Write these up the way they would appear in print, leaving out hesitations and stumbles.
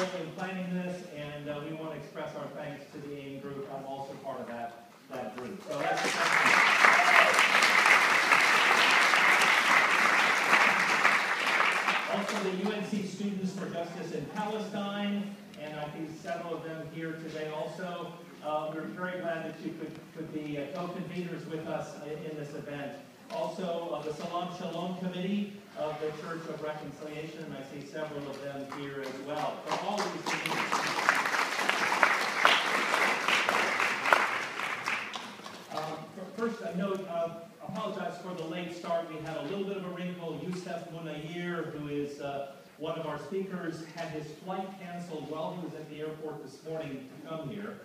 role in planning this, and we want to express our thanks to the AIME group. I'm also part of that group. So also the UNC Students for Justice in Palestine, and I see several of them here today also. We're very glad that you could be co-conveners with us in this event. Also, the Salam Shalom Committee of the Church of Reconciliation, and I see several of them here as well. For all these committees. First, I note, apologize for the late start. We had a little bit of a wrinkle. Youssef Munayir, who is one of our speakers, had his flight canceled while he was at the airport this morning to come here.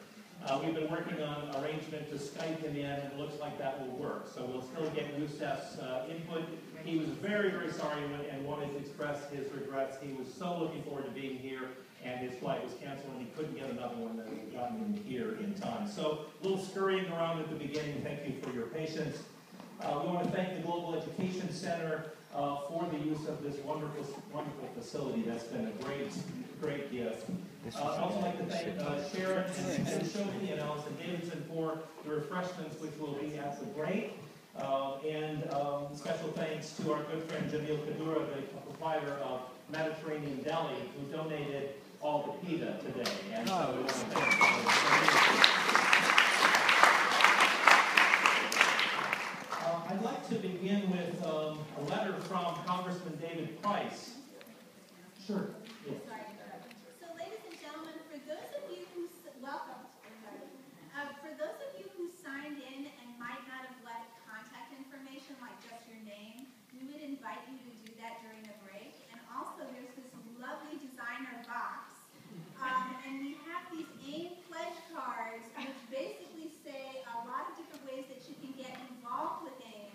We've been working on an arrangement to Skype him in, and it looks like that will work. So we'll still get Youssef's input. He was very, very sorry and wanted to express his regrets. He was so looking forward to being here, and his flight was canceled, and he couldn't get another one that had gotten him here in time. So a little scurrying around at the beginning. Thank you for your patience. We want to thank the Global Education Center for the use of this wonderful facility. That's been a great gift. I'd also like to thank Sharon and Shofi and Allison Davidson for the refreshments, which will be at the break. And special thanks to our good friend Jamil Kadura, the proprietor of Mediterranean Deli, who donated all the pita today. And so we want to thank him. I'd like to begin with a letter from Congressman David Price. Sure. Yeah. So, ladies and gentlemen, for those of you who welcome, for those of you who signed in and might not have left contact information like just your name, we would invite you to do that during the break. And also, there's this lovely designer box, and we have these AIME pledge cards, which basically say a lot of different ways that you can get involved with AIME.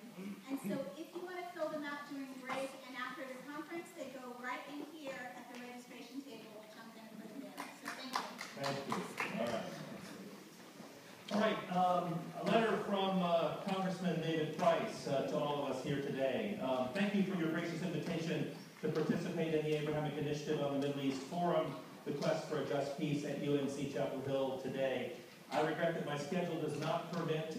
And so if you want to fill them out during break and after the conference, they go right in here at the registration table, which I'm going to put them in. So thank you. Thank you. All right. A letter from Congressman David Price to all of us here today. Thank you for your gracious invitation to participate in the Abrahamic Initiative on the Middle East Forum, the Quest for a Just Peace at UNC Chapel Hill today. I regret that my schedule does not permit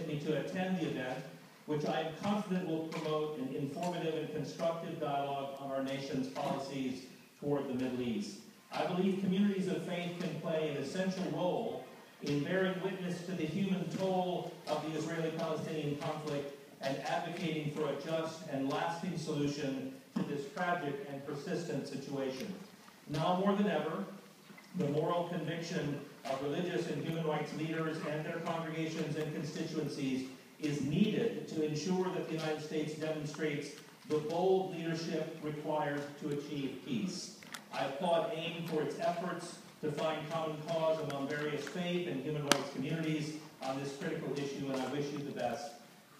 me to attend the event, which I am confident will promote an informative and constructive dialogue on our nation's policies toward the Middle East. I believe communities of faith can play an essential role in bearing witness to the human toll of the Israeli-Palestinian conflict and advocating for a just and lasting solution to this tragic and persistent situation. Now more than ever, the moral conviction of religious and human rights leaders and their congregations and constituencies is needed to ensure that the United States demonstrates the bold leadership required to achieve peace. I applaud AIME for its efforts to find common cause among various faith and human rights communities on this critical issue, and I wish you the best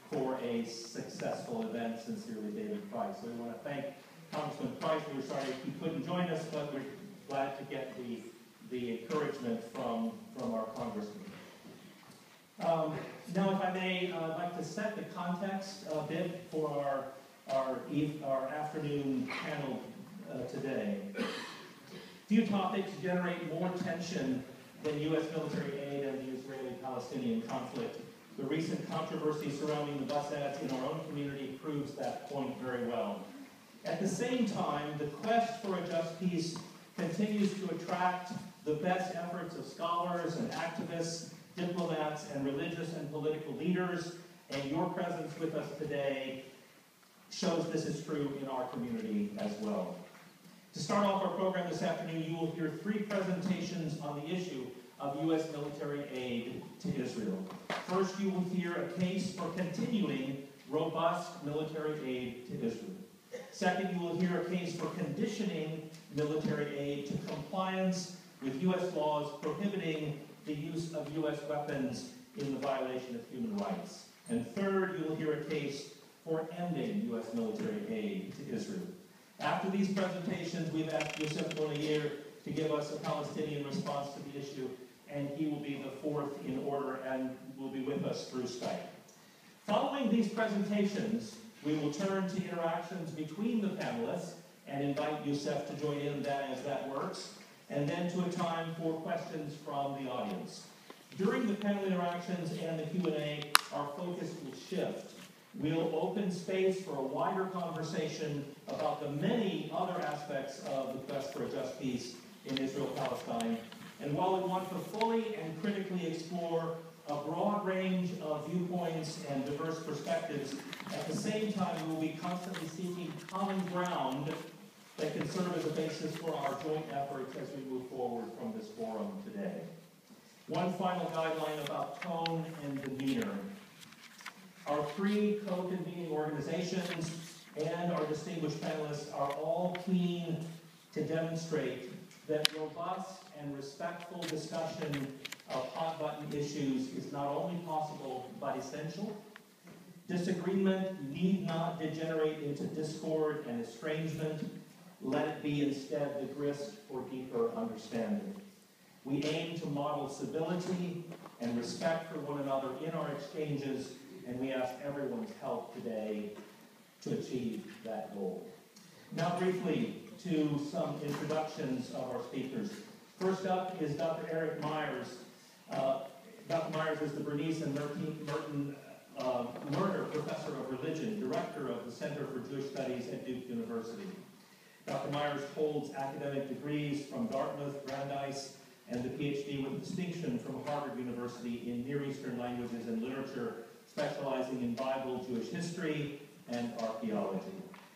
for a successful event. Sincerely, David Price. So we want to thank Congressman Price. We're sorry he couldn't join us, but we're glad to get the encouragement from our congressman. Now, if I may, I'd like to set the context a bit for our afternoon panel today. Few topics generate more tension than U.S. military aid and the Israeli-Palestinian conflict. The recent controversy surrounding the bus ads in our own community proves that point very well. At the same time, the quest for a just peace continues to attract the best efforts of scholars and activists, diplomats, and religious and political leaders, and your presence with us today shows this is true in our community as well. To start off our program this afternoon, you will hear 3 presentations on the issue of U.S. military aid to Israel. First, you will hear a case for continuing robust military aid to Israel. Second, you will hear a case for conditioning military aid to compliance with U.S. laws prohibiting the use of U.S. weapons in the violation of human rights. And third, you will hear a case for ending U.S. military aid to Israel. After these presentations, we've asked Youssef Munayir to give us a Palestinian response to the issue, and he will be the 4th in order and will be with us through Skype. Following these presentations, we will turn to interactions between the panelists and invite Youssef to join in that as that works. and then to a time for questions from the audience. During the panel interactions and the Q&A, our focus will shift. We'll open space for a wider conversation about the many other aspects of the quest for a just peace in Israel-Palestine. And while we want to fully and critically explore a broad range of viewpoints and diverse perspectives, at the same time we will be constantly seeking common ground that can serve as a basis for our joint efforts as we move forward from this forum today. One final guideline about tone and demeanor. Our three co-convening organizations and our distinguished panelists are all keen to demonstrate that robust and respectful discussion of hot-button issues is not only possible but essential. Disagreement need not degenerate into discord and estrangement. Let it be instead the grist for deeper understanding. We aim to model civility and respect for one another in our exchanges, and we ask everyone's help today to achieve that goal. Now briefly to some introductions of our speakers. First up is Dr. Eric Myers. Dr. Myers is the Bernice and Merton Lerner Professor of Religion, Director of the Center for Jewish Studies at Duke University. Dr. Myers holds academic degrees from Dartmouth, Brandeis, and the PhD with distinction from Harvard University in Near Eastern Languages and Literature, specializing in Bible, Jewish history, and archaeology.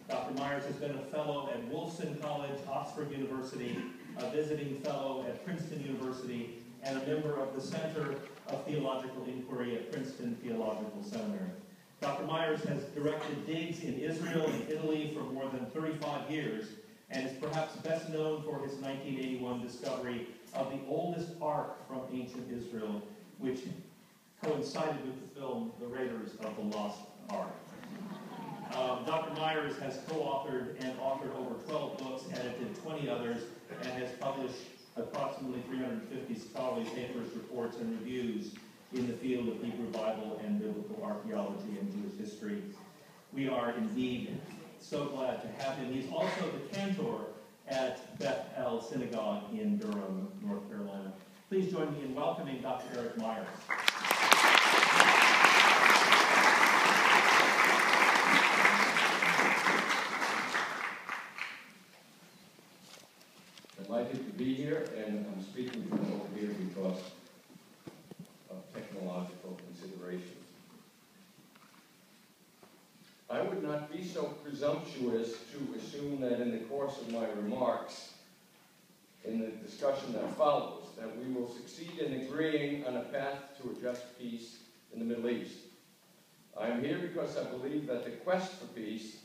Dr. Myers has been a fellow at Wolfson College, Oxford University, a visiting fellow at Princeton University, and a member of the Center of Theological Inquiry at Princeton Theological Seminary. Dr. Myers has directed digs in Israel and Italy for more than 35 years, and is perhaps best known for his 1981 discovery of the oldest ark from ancient Israel, which coincided with the film The Raiders of the Lost Ark. Dr. Myers has co-authored and authored over 12 books, edited 20 others, and has published approximately 350 scholarly papers, reports, and reviews in the field of Hebrew Bible and biblical archaeology and Jewish history. We are indeed so glad to have him. He's also the cantor at Beth El Synagogue in Durham, North Carolina. Please join me in welcoming Dr. Eric Myers. Delighted to be here, and I'm speaking from over here because of technological considerations. I would not be so presumptuous to assume that in the course of my remarks, in the discussion that follows, that we will succeed in agreeing on a path to a just peace in the Middle East. I am here because I believe that the quest for peace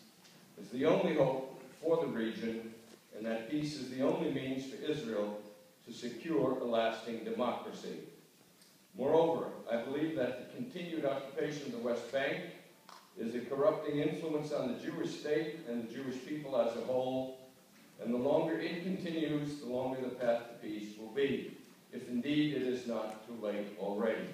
is the only hope for the region, and that peace is the only means for Israel to secure a lasting democracy. Moreover, I believe that the continued occupation of the West Bank is a corrupting influence on the Jewish state and the Jewish people as a whole, and the longer it continues, the longer the path to peace will be, if indeed it is not too late already.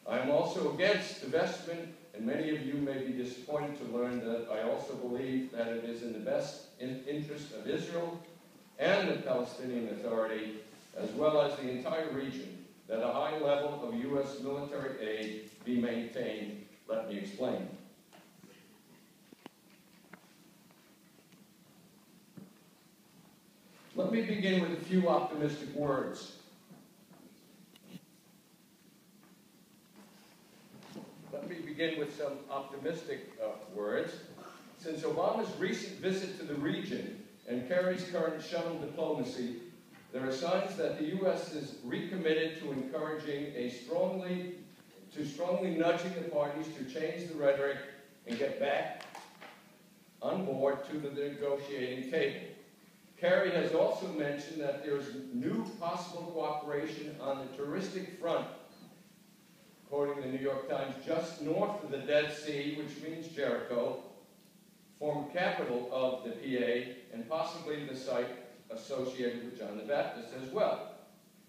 I am also against divestment, and many of you may be disappointed to learn that I also believe that it is in the best interest of Israel and the Palestinian Authority, as well as the entire region, that a high level of U.S. military aid be maintained. Let me explain. Let me begin with a few optimistic words. Let me begin with some optimistic words. Since Obama's recent visit to the region and Kerry's current shuttle diplomacy, there are signs that the U.S. is recommitted to encouraging strongly nudging the parties to change the rhetoric and get back on board to the negotiating table. Kerry has also mentioned that there is new possible cooperation on the touristic front, according to the New York Times, just north of the Dead Sea, which means Jericho, former capital of the PA, and possibly the site associated with John the Baptist as well.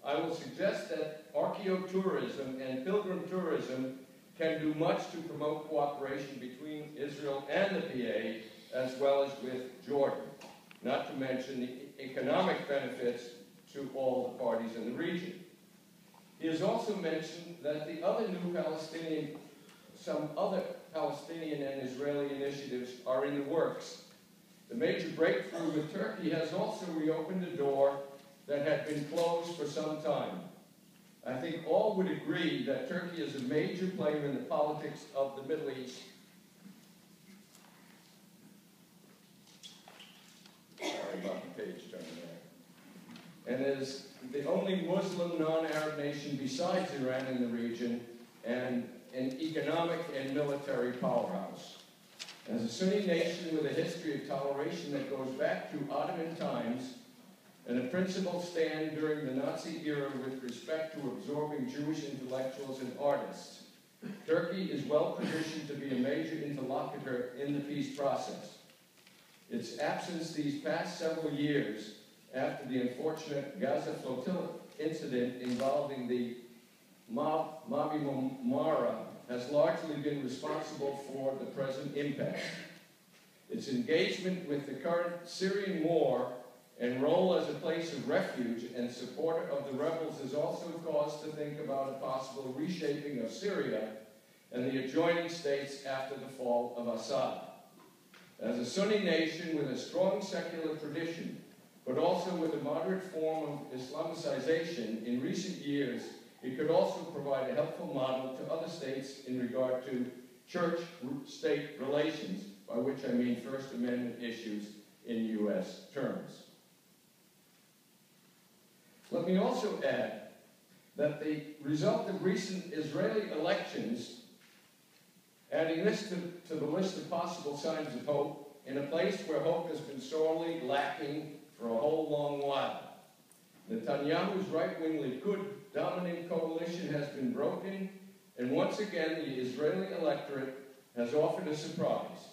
I will suggest that archaeotourism and pilgrim tourism can do much to promote cooperation between Israel and the PA, as well as with Jordan, not to mention the economic benefits to all the parties in the region. He has also mentioned that some other Palestinian and Israeli initiatives are in the works. The major breakthrough with Turkey has also reopened a door that had been closed for some time. I think all would agree that Turkey is a major player in the politics of the Middle East. Sorry about the page turning there. And is the only Muslim non-Arab nation besides Iran in the region, and an economic and military powerhouse. As a Sunni nation with a history of toleration that goes back to Ottoman times, and a principled stand during the Nazi era with respect to absorbing Jewish intellectuals and artists, Turkey is well positioned to be a major interlocutor in the peace process. Its absence these past several years, after the unfortunate Gaza flotilla incident involving the Mavi Marmara, has largely been responsible for the present impasse. Its engagement with the current Syrian war and role as a place of refuge and supporter of the rebels has also caused to think about a possible reshaping of Syria and the adjoining states after the fall of Assad. As a Sunni nation with a strong secular tradition, but also with a moderate form of Islamicization in recent years, it could also provide a helpful model to other states in regard to church-state relations, by which I mean First Amendment issues in U.S. terms. Let me also add that the result of recent Israeli elections, adding this to the list of possible signs of hope, in a place where hope has been sorely lacking for a whole long while. Netanyahu's right-wing Likud dominant coalition has been broken, and once again the Israeli electorate has offered a surprise.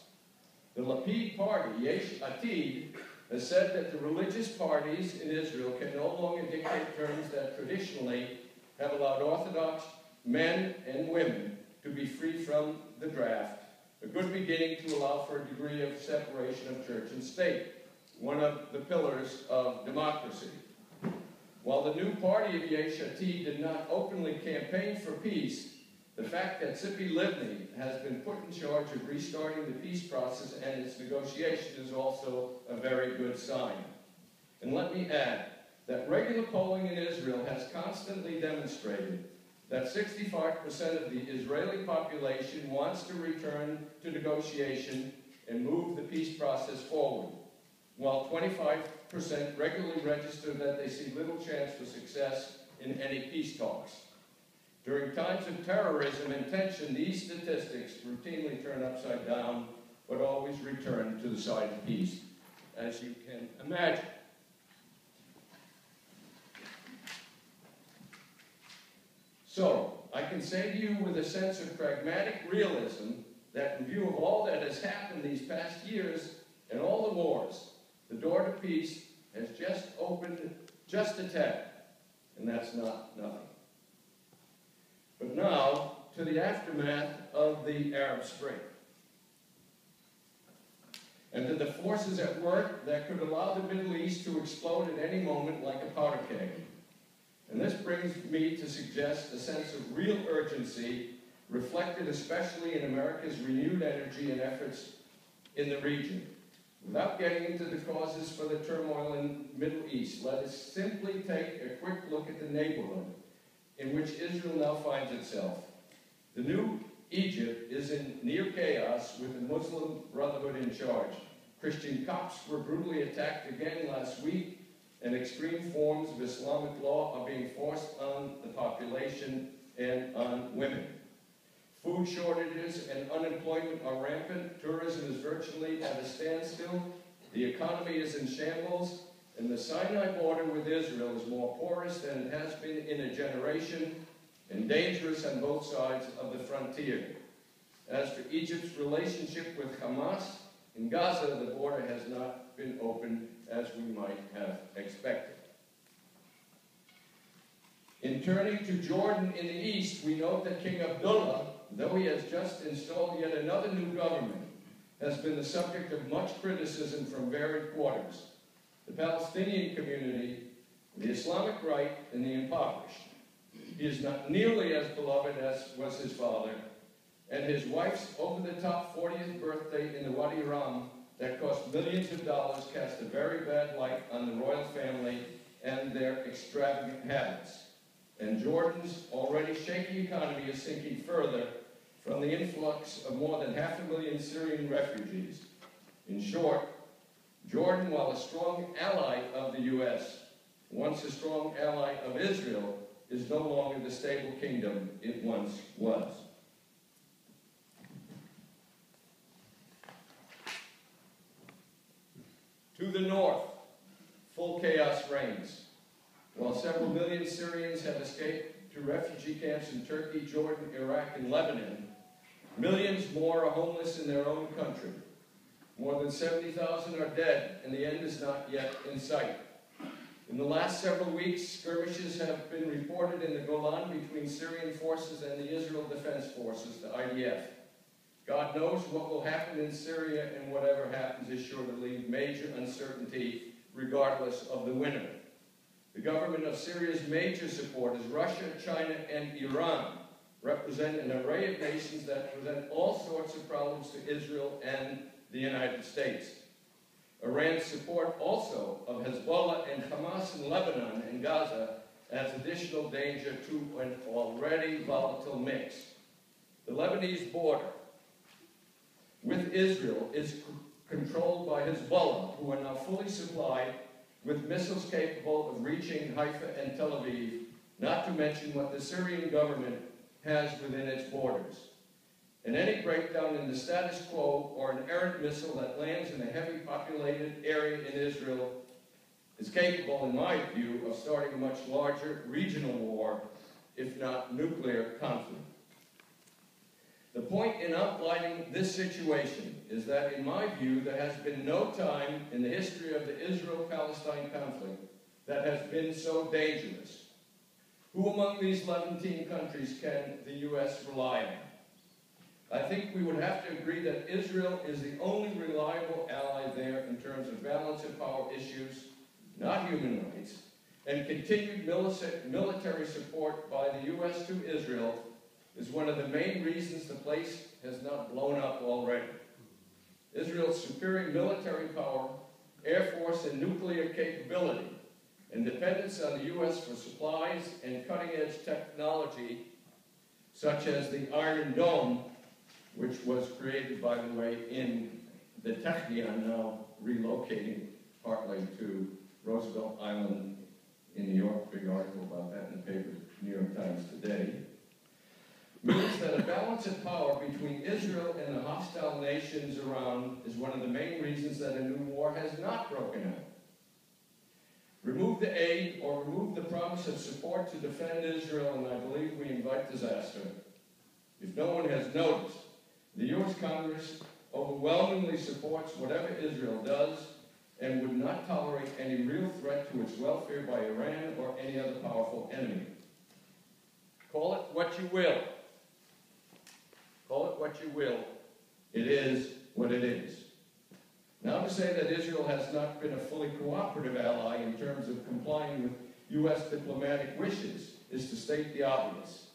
The Lapid party, Yesh Atid, has said that the religious parties in Israel can no longer dictate terms that traditionally have allowed Orthodox men and women to be free from the draft, a good beginning to allow for a degree of separation of church and state, one of the pillars of democracy. While the new party of Yesh Atid did not openly campaign for peace, the fact that Tzipi Livni has been put in charge of restarting the peace process and its negotiation is also a very good sign. And let me add that regular polling in Israel has constantly demonstrated that 65% of the Israeli population wants to return to negotiation and move the peace process forward, while 25% regularly register that they see little chance for success in any peace talks. During times of terrorism and tension, these statistics routinely turn upside down, but always return to the side of peace, as you can imagine. So, I can say to you with a sense of pragmatic realism that in view of all that has happened these past years and all the wars, the door to peace has just opened just a tad, and that's not nothing. But now, to the aftermath of the Arab Spring, and to the forces at work that could allow the Middle East to explode at any moment like a powder keg. And this brings me to suggest a sense of real urgency, reflected especially in America's renewed energy and efforts in the region. Without getting into the causes for the turmoil in the Middle East, let us simply take a quick look at the neighborhood in which Israel now finds itself. The new Egypt is in near chaos with the Muslim Brotherhood in charge. Christian Copts were brutally attacked again last week, and extreme forms of Islamic law are being forced on the population and on women. Food shortages and unemployment are rampant. Tourism is virtually at a standstill. The economy is in shambles. And the Sinai border with Israel is more porous than it has been in a generation and dangerous on both sides of the frontier. As for Egypt's relationship with Hamas, in Gaza, the border has not been opened as we might have expected. In turning to Jordan in the east, we note that King Abdullah, though he has just installed yet another new government, has been the subject of much criticism from varied quarters. The Palestinian community the Islamic right, and the impoverished. He is not nearly as beloved as was his father, and his wife's over-the-top 40th birthday in the Wadi Rum that cost millions of dollars cast a very bad light on the royal family and their extravagant habits. And Jordan's already shaky economy is sinking further from the influx of more than 500,000 Syrian refugees. In short, Jordan, while a strong ally of the U.S., once a strong ally of Israel, is no longer the stable kingdom it once was. To the north, full chaos reigns. While several million Syrians have escaped to refugee camps in Turkey, Jordan, Iraq, and Lebanon, millions more are homeless in their own country. More than 70,000 are dead, and the end is not yet in sight. In the last several weeks, skirmishes have been reported in the Golan between Syrian forces and the Israel Defense Forces, the IDF. God knows what will happen in Syria, and whatever happens is sure to leave major uncertainty regardless of the winner. The government of Syria's major supporters, Russia, China, and Iran, represent an array of nations that present all sorts of problems to Israel and the United States. Iran's support also of Hezbollah and Hamas in Lebanon and Gaza adds additional danger to an already volatile mix. The Lebanese border with Israel is controlled by Hezbollah, who are now fully supplied with missiles capable of reaching Haifa and Tel Aviv, not to mention what the Syrian government has within its borders. And any breakdown in the status quo or an errant missile that lands in a heavily populated area in Israel is capable, in my view, of starting a much larger regional war, if not nuclear conflict. The point in outlining this situation is that, in my view, there has been no time in the history of the Israel-Palestine conflict that has been so dangerous. Who among these 17 countries can the U.S. rely on? I think we would have to agree that Israel is the only reliable ally there in terms of balance of power issues, not human rights, and continued military support by the U.S. to Israel is one of the main reasons the place has not blown up already. Israel's superior military power, air force, and nuclear capability, and dependence on the U.S. for supplies and cutting-edge technology, such as the Iron Dome, which was created, by the way, in the Technion, now relocating partly to Roosevelt Island in New York. Big article about that in the paper, New York Times today. Means that a balance of power between Israel and the hostile nations around is one of the main reasons that a new war has not broken out. Remove the aid or remove the promise of support to defend Israel, and I believe we invite disaster. If no one has noticed, the U.S. Congress overwhelmingly supports whatever Israel does and would not tolerate any real threat to its welfare by Iran or any other powerful enemy. Call it what you will. Call it what you will. It is what it is. Now, to say that Israel has not been a fully cooperative ally in terms of complying with U.S. diplomatic wishes is to state the obvious.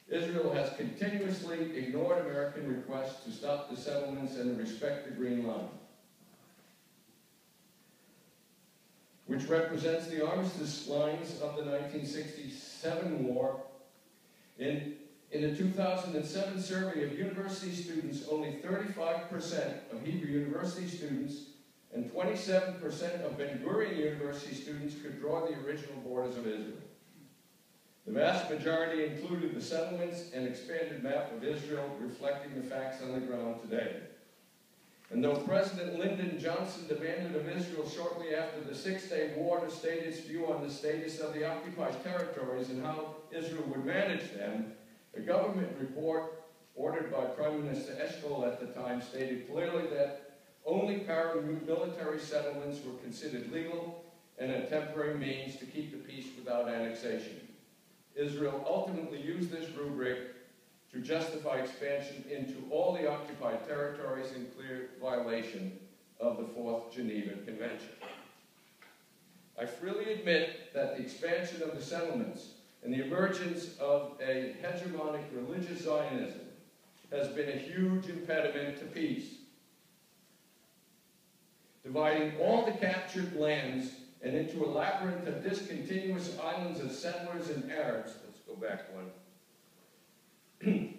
Israel has continuously ignored American requests to stop the settlements and respect the Green Line, which represents the armistice lines of the 1967 war. In a 2007 survey of university students, only 35% of Hebrew University students and 27% of Ben-Gurion University students could draw the original borders of Israel. The vast majority included the settlements and expanded map of Israel, reflecting the facts on the ground today. And though President Lyndon Johnson demanded of Israel shortly after the Six-Day War to state its view on the status of the occupied territories and how Israel would manage them, a government report ordered by Prime Minister Eshkol at the time stated clearly that only paramilitary settlements were considered legal and a temporary means to keep the peace without annexation. Israel ultimately used this rubric to justify expansion into all the occupied territories in clear violation of the Fourth Geneva Convention. I freely admit that the expansion of the settlements and the emergence of a hegemonic religious Zionism has been a huge impediment to peace, dividing all the captured lands and into a labyrinth of discontinuous islands of settlers and Arabs. Let's go back one.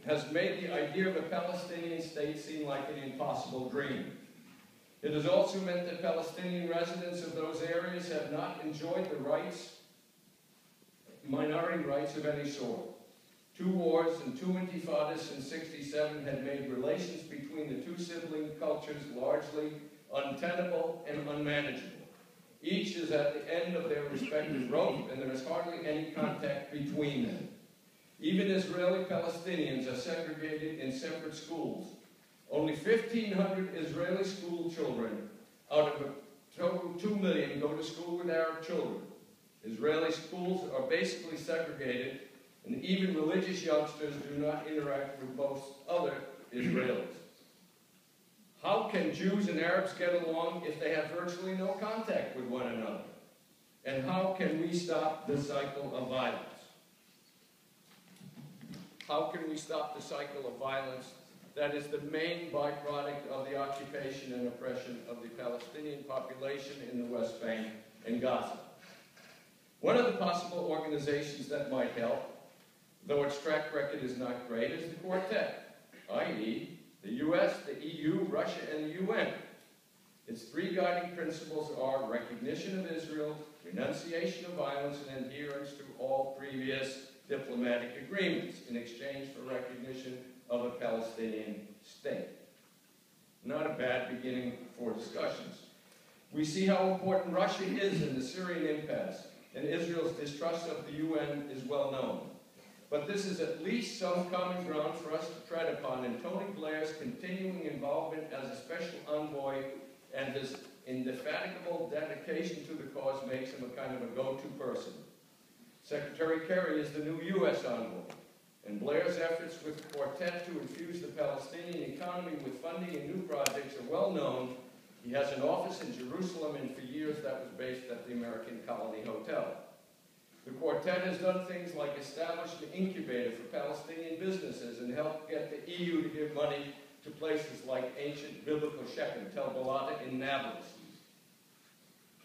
Has made the idea of a Palestinian state seem like an impossible dream. It has also meant that Palestinian residents of those areas have not enjoyed the rights, minority rights of any sort. 2 wars and 2 intifadas since '67 had made relations between the 2 sibling cultures largely untenable and unmanageable. Each is at the end of their respective rope, and there is hardly any contact between them. Even Israeli Palestinians are segregated in separate schools. Only 1,500 Israeli school children out of a total 2 million go to school with Arab children. Israeli schools are basically segregated, and even religious youngsters do not interact with most other Israelis. How can Jews and Arabs get along if they have virtually no contact with one another? And how can we stop the cycle of violence? How can we stop the cycle of violence that is the main byproduct of the occupation and oppression of the Palestinian population in the West Bank and Gaza? One of the possible organizations that might help, though its track record is not great, is the Quartet, i.e., the U.S., the EU, Russia, and the UN. Its 3 guiding principles are recognition of Israel, renunciation of violence, and adherence to all previous diplomatic agreements in exchange for recognition of a Palestinian state. Not a bad beginning for discussions. We see how important Russia is in the Syrian impasse, and Israel's distrust of the UN is well known. But this is at least some common ground for us to tread upon in Tony Blair's continuing involvement as a special envoy, and his indefatigable dedication to the cause makes him a kind of a go-to person. Secretary Kerry is the new U.S. envoy, and Blair's efforts with the Quartet to infuse the Palestinian economy with funding and new projects are well known. He has an office in Jerusalem, and for years that was based at the American Colony Hotel. The Quartet has done things like establish an incubator for Palestinian businesses and helped get the EU to give money to places like ancient biblical Shechem, Tel Balata in Nablus.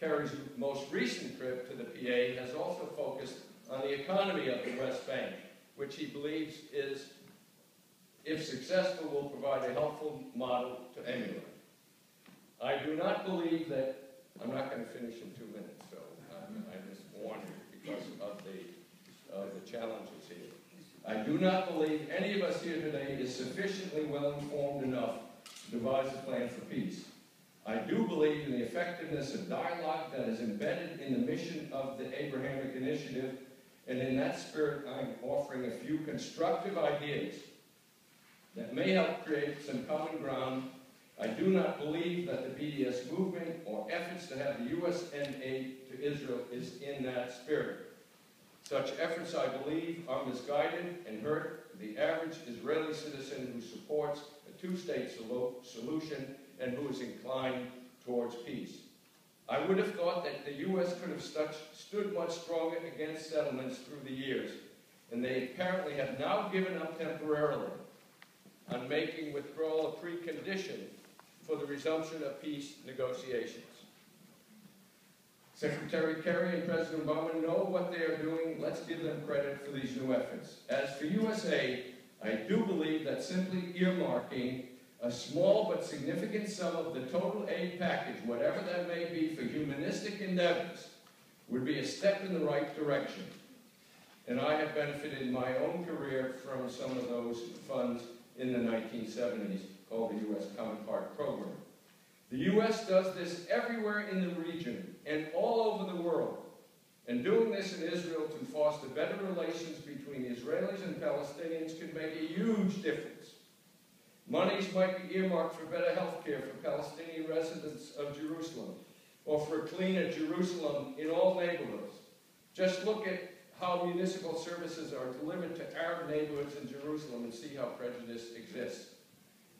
Kerry's most recent trip to the PA has also focused on the economy of the West Bank, which he believes is, if successful, will provide a helpful model to emulate. I do not believe that, I'm not going to finish in 2 minutes, so I just warn you because of the challenges here. I do not believe any of us here today is sufficiently well informed enough to devise a plan for peace. I do believe in the effectiveness of dialogue that is embedded in the mission of the Abrahamic Initiative, and in that spirit I'm offering a few constructive ideas that may help create some common ground. I do not believe that the BDS movement or efforts to have the UN aid to Israel is in that spirit. Such efforts, I believe, are misguided and hurt the average Israeli citizen who supports a 2-state solution and who is inclined towards peace. I would have thought that the U.S. could have stood much stronger against settlements through the years, and they apparently have now given up temporarily on making withdrawal a precondition for the resumption of peace negotiations. Secretary Kerry and President Obama know what they are doing. Let's give them credit for these new efforts. As for USA, I do believe that simply earmarking a small but significant sum of the total aid package, whatever that may be, for humanistic endeavors, would be a step in the right direction. And I have benefited in my own career from some of those funds in the 1970s, called the U.S. Common Part Program. The U.S. does this everywhere in the region and all over the world. And doing this in Israel to foster better relations between Israelis and Palestinians could make a huge difference. Monies might be earmarked for better health care for Palestinian residents of Jerusalem, or for a cleaner Jerusalem in all neighborhoods. Just look at how municipal services are delivered to Arab neighborhoods in Jerusalem and see how prejudice exists.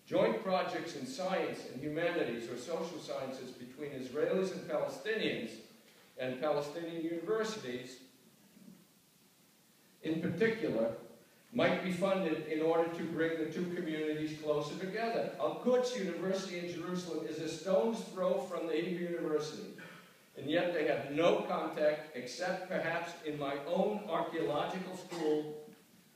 Joint projects in science and humanities or social sciences between Israelis and Palestinians and Palestinian universities, in particular, might be funded in order to bring the two communities closer together. Al-Quds University in Jerusalem is a stone's throw from the Hebrew University, and yet they have no contact except perhaps in my own archaeological school,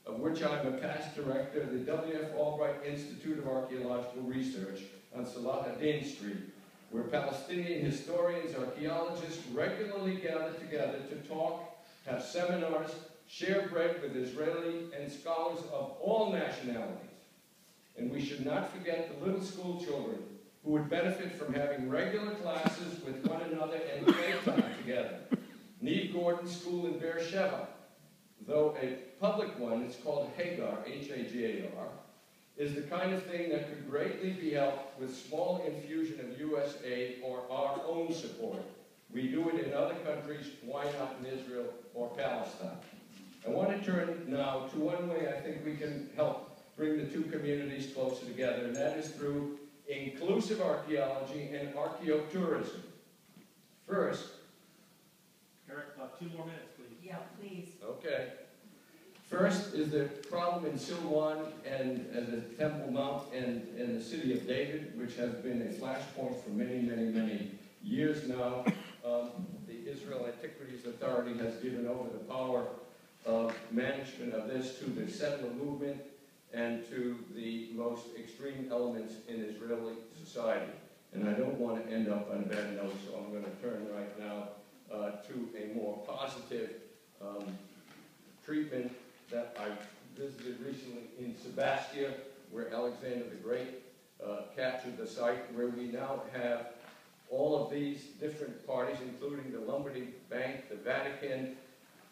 of which I'm a past director, the W.F. Albright Institute of Archaeological Research on Salah ad-Din Street, where Palestinian historians, archaeologists regularly gather together to talk, have seminars, share bread with Israeli and scholars of all nationalities. And we should not forget the little school children who would benefit from having regular classes with one another and playtime together. Need Gordon School in Beersheba, though a public one, it's called Hagar, H-A-G-A-R, is the kind of thing that could greatly be helped with small infusion of U.S. aid or our own support. We do it in other countries, why not in Israel or Palestine? I want to turn now to one way I think we can help bring the two communities closer together, and that is through inclusive archaeology and archaeotourism. First, Eric, 2 more minutes, please. Yeah, please. okay. First is the problem in Silwan and the Temple Mount and the city of David, which has been a flashpoint for many, many, many years now. The Israel Antiquities Authority has given over the power of management of this to the settler movement and to the most extreme elements in Israeli society. And I don't want to end up on a bad note, so I'm going to turn right now to a more positive treatment that I visited recently in Sebastia, where Alexander the Great captured the site, where we now have all of these different parties, including the Lombardy Bank, the Vatican,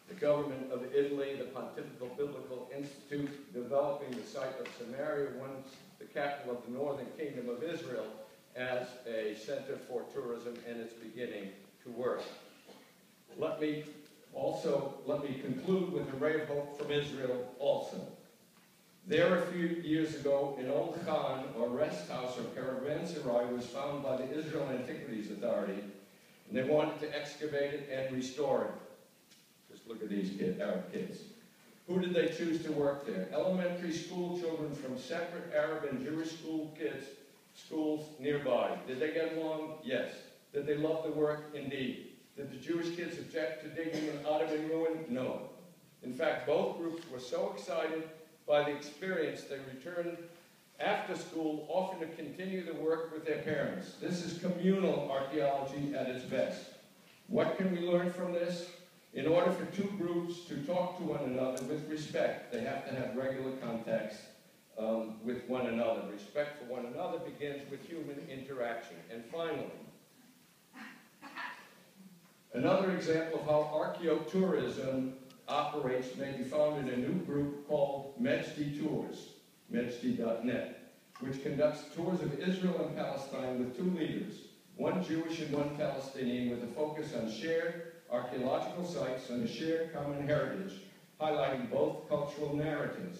the government of Italy, the Pontifical Biblical Institute, developing the site of Samaria, once the capital of the northern kingdom of Israel, as a center for tourism, and it's beginning to work. Let me conclude with a ray of hope from Israel also. There, a few years ago, an old khan, or rest house, or caravanserai, was found by the Israel Antiquities Authority, and they wanted to excavate it and restore it. Just look at these Arab kids. Who did they choose to work there? Elementary school children from separate Arab and Jewish schools nearby. Did they get along? Yes. Did they love the work? Indeed. Did the Jewish kids object to digging an Ottoman ruin? No. In fact, both groups were so excited by the experience they returned after school, often to continue the work with their parents. This is communal archaeology at its best. What can we learn from this? In order for two groups to talk to one another with respect, they have to have regular contacts with one another. Respect for one another begins with human interaction. And finally, another example of how archaeotourism operates may be found in a new group called Medsdi Tours, medsdi.net, which conducts tours of Israel and Palestine with two leaders, one Jewish and one Palestinian, with a focus on shared archaeological sites and a shared common heritage, highlighting both cultural narratives.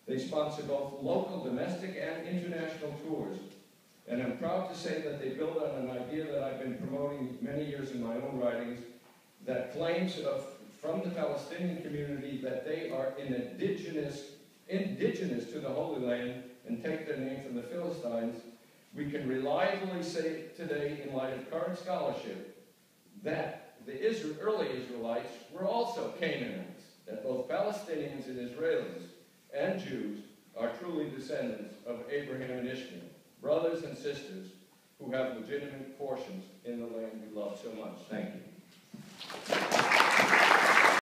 They sponsor both local, domestic, and international tours. And I'm proud to say that they build on an idea that I've been promoting many years in my own writings, that claims from the Palestinian community that they are indigenous to the Holy Land and take their name from the Philistines. We can reliably say today, in light of current scholarship, that the early Israelites were also Canaanites, that both Palestinians and Israelis and Jews are truly descendants of Abraham and Ishmael, brothers and sisters who have legitimate portions in the land we love so much. Thank you.